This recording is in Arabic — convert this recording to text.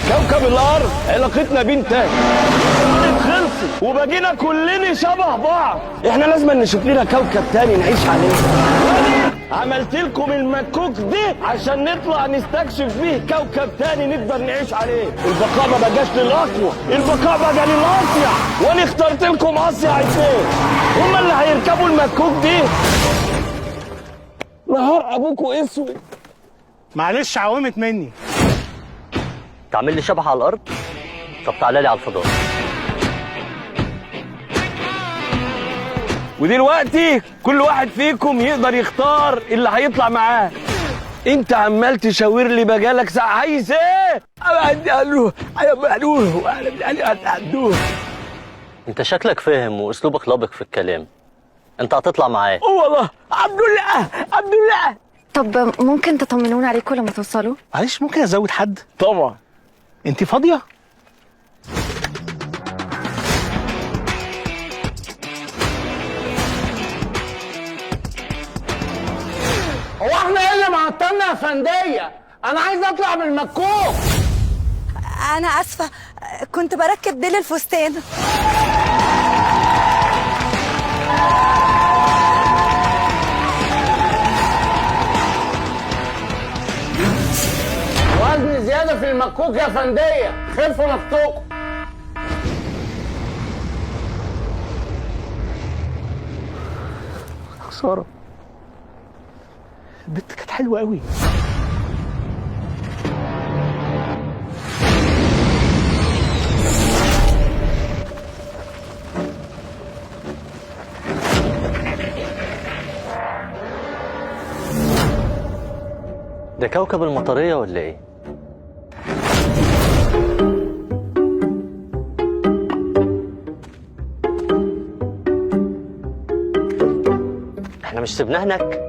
كوكب الارض علاقتنا بيه انتهت، خلصت وبقينا كلنا شبه بعض. احنا لازم نشوف لنا كوكب تاني نعيش عليه. عملت لكم المكوك دي عشان نطلع نستكشف بيه كوكب تاني نقدر نعيش عليه. البقاء ما بقاش للاقوى، البقاء بقى للاصيع، وانا اخترت لكم اصيع اتنين هما اللي هيركبوا المكوك دي. نهار ابوكوا اسود. معلش عومت مني. تعمل لي شبح على الارض؟ طب تعالى لي على الفضاء. ودلوقتي كل واحد فيكم يقدر يختار اللي هيطلع معاه. انت عمال تشاور لي بقالك ساعه، عايز ايه؟ انت شكلك فاهم واسلوبك لابق في الكلام. انت هتطلع معاه. والله عبد الله عبد الله. طب ممكن تطمنونا عليكم لما توصلوا؟ معلش ممكن ازود حد؟ طبعا. انت فاضيه؟ هو احنا ايه اللي معطلنا يا فندية؟ انا عايز اطلع من المكوك. انا اسفه، كنت بركب ديل الفستان. وزن زيادة في المكوك يا فندية، خفوا نفسكم. خساره. البت كانت حلوه قوي. ده كوكب المطريه ولا ايه؟ احنا مش سيبناه هناك؟